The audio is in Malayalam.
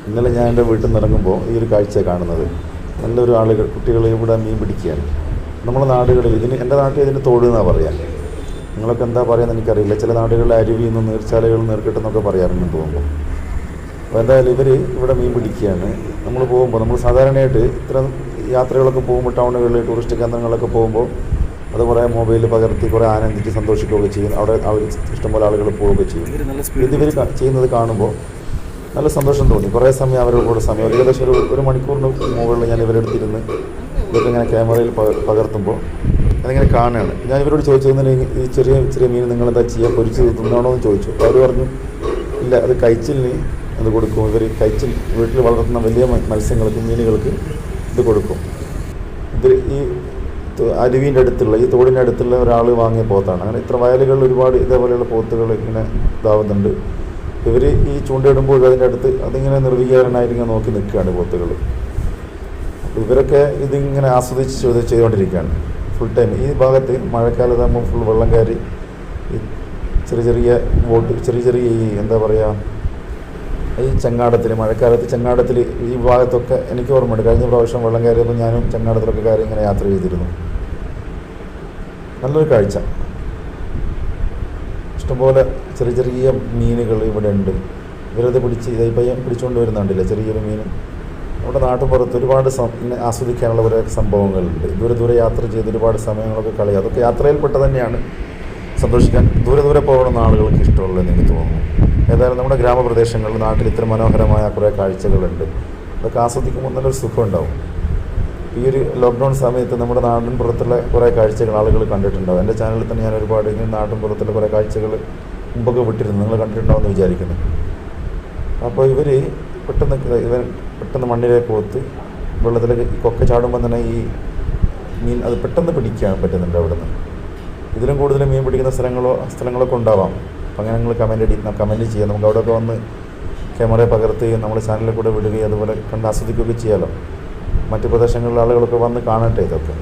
ഇന്നലെ ഞാൻ എൻ്റെ വീട്ടിൽ നിന്ന് ഇറങ്ങുമ്പോൾ ഈ ഒരു കാഴ്ച കാണുന്നത് നല്ലൊരു ആളുകൾ കുട്ടികൾ ഇവിടെ മീൻ പിടിക്കുകയാണ്. നമ്മുടെ നാടുകളിൽ എൻ്റെ നാട്ടിൽ ഇതിന് തോട് എന്നാണ് പറയാം. നിങ്ങളൊക്കെ എന്താ പറയുക എനിക്കറിയില്ല. ചില നാടുകളിൽ അരുവി എന്നും നീർച്ചാലകൾ നീർക്കെട്ടെന്നൊക്കെ പറയാറുണ്ടെന്ന് തോന്നുമ്പോൾ. അപ്പോൾ എന്തായാലും ഇവർ ഇവിടെ മീൻ പിടിക്കുകയാണ്. നമ്മൾ പോകുമ്പോൾ നമ്മൾ സാധാരണയായിട്ട് ഇത്തരം യാത്രകളൊക്കെ പോകുമ്പോൾ ടൗണുകളിൽ ടൂറിസ്റ്റ് കേന്ദ്രങ്ങളിലൊക്കെ പോകുമ്പോൾ അത് കുറേ മൊബൈലിൽ പകർത്തി കുറേ ആനന്ദിച്ച് സന്തോഷിക്കുകയൊക്കെ ചെയ്യും. അവിടെ അവർ ഇഷ്ടംപോലെ ആളുകൾ പോവുകയൊക്കെ ചെയ്യും. ഇതിവർ ചെയ്യുന്നത് കാണുമ്പോൾ നല്ല സന്തോഷം തോന്നി. കുറേ സമയം അവരുടെ കൂടെ സമയം ഏകദേശം ഒരു മണിക്കൂറിന് മുകളിൽ ഞാൻ ഇവരെടുത്തിരുന്ന് ഇതൊക്കെ ഇങ്ങനെ ക്യാമറയിൽ പകർത്തുമ്പോൾ അതിങ്ങനെ കാണുകയാണ്. ഞാൻ ഇവരോട് ചോദിച്ചതിന് ഈ ചെറിയ ചെറിയ മീൻ നിങ്ങളെന്താ ചെയ്യുക, പൊരിച്ച് തിന്നണോ എന്ന് ചോദിച്ചു. അവർ പറഞ്ഞു ഇല്ല, അത് കഴിച്ചിലിന് അത് കൊടുക്കും. ഇവർ കഴിച്ചിൽ വീട്ടിൽ വളർത്തുന്ന വലിയ മത്സ്യങ്ങൾക്ക് മീനുകൾക്ക് ഇത് കൊടുക്കും. ഇത് ഈ അരുവിൻ്റെ അടുത്തുള്ള ഈ തോടിൻ്റെ അടുത്തുള്ള ഒരാൾ വാങ്ങിയ പോത്താണ്. അങ്ങനെ ഇത്ര വയലുകളിൽ ഒരുപാട് ഇതേപോലെയുള്ള പോത്തുകൾ ഇങ്ങനെ ഇതാവുന്നുണ്ട്. ഇവർ ഈ ചൂണ്ടയിടുമ്പോൾ അതിൻ്റെ അടുത്ത് അതിങ്ങനെ നിർവികാരനായിരിക്കും നോക്കി നിൽക്കുകയാണ് പോത്തുകൾ. അപ്പോൾ ഇവരൊക്കെ ഇതിങ്ങനെ ആസ്വദിച്ച് ചെയ്തുകൊണ്ടിരിക്കുകയാണ് ഫുൾ ടൈം. ഈ ഭാഗത്ത് മഴക്കാലത്താകുമ്പോൾ ഫുൾ വെള്ളം കയറി ഈ ചെറിയ ചെറിയ ബോട്ട് ചെറിയ ചെറിയ ഈ എന്താ പറയുക ഈ ചങ്ങാടത്തിൽ മഴക്കാലത്ത് ചങ്ങാടത്തിൽ ഈ ഭാഗത്തൊക്കെ എനിക്ക് ഓർമ്മയുണ്ട്. കഴിഞ്ഞ പ്രാവശ്യം വെള്ളം കയറിയപ്പോൾ ഞാനും ചങ്ങാടത്തിലൊക്കെ കയറി ഇങ്ങനെ യാത്ര ചെയ്തിരുന്നു. നല്ലൊരു കാഴ്ച. ഇഷ്ടംപോലെ ചെറിയ ചെറിയ മീനുകൾ ഇവിടെ ഉണ്ട്. ഇവരത് പിടിച്ച് ഇതായി പയ്യൻ പിടിച്ചുകൊണ്ട് വരുന്നുണ്ടല്ലേ ചെറിയൊരു മീൻ. നമ്മുടെ നാട്ടുപുറത്ത് ഒരുപാട് ആസ്വദിക്കാനുള്ള കുറേ സംഭവങ്ങളുണ്ട്. ദൂരെ യാത്ര ചെയ്ത് ഒരുപാട് സമയങ്ങളൊക്കെ കളയുക, അതൊക്കെ യാത്രയിൽപ്പെട്ട തന്നെയാണ്. സന്തോഷിക്കാൻ ദൂരെ പോകണമെന്ന് ആളുകൾക്ക് ഇഷ്ടമുള്ളതെന്ന് എനിക്ക് തോന്നുന്നു. ഏതായാലും നമ്മുടെ ഗ്രാമപ്രദേശങ്ങളിൽ നാട്ടിൽ ഇത്ര മനോഹരമായ കുറേ കാഴ്ചകളുണ്ട്. അതൊക്കെ ആസ്വദിക്കുമ്പോൾ നല്ലൊരു സുഖം ഉണ്ടാവും. ഈ ഒരു ലോക്ക്ഡൗൺ സമയത്ത് നമ്മുടെ നാടിൻ പുറത്തുള്ള കുറേ കാഴ്ചകൾ ആളുകൾ കണ്ടിട്ടുണ്ടാവും. എൻ്റെ ചാനലിൽ തന്നെ ഞാൻ ഒരുപാട് ഇങ്ങനെ നാട്ടിൻ പുറത്തുള്ള കുറേ കാഴ്ചകൾ മുമ്പൊക്കെ വിട്ടിരുന്നു. നിങ്ങൾ കണ്ടിട്ടുണ്ടാവുമെന്ന് വിചാരിക്കുന്നു. അപ്പോൾ ഇവർ പെട്ടെന്ന് മണ്ണിലേക്ക് പോത്ത് വെള്ളത്തിലേക്ക് കൊക്ക ചാടുമ്പോൾ തന്നെ ഈ മീൻ അത് പെട്ടെന്ന് പിടിക്കാൻ പറ്റുന്നുണ്ട് അവിടെ നിന്ന്. ഇതിലും കൂടുതൽ മീൻ പിടിക്കുന്ന സ്ഥലങ്ങളൊക്കെ ഉണ്ടാവാം. അപ്പം അങ്ങനെ നിങ്ങൾ കമൻറ്റ് ചെയ്യാം. നമുക്ക് അവിടെയൊക്കെ വന്ന് ക്യാമറയെ പകർത്തുകയും നമ്മുടെ ചാനലിൽ കൂടെ വിടുകയും അതുപോലെ കണ്ട് ആസ്വദിക്കുകയൊക്കെ ചെയ്യാമല്ലോ. മറ്റു പ്രദേശങ്ങളിലെ ആളുകളൊക്കെ വന്ന് കാണട്ടെ ഇതൊക്കെ.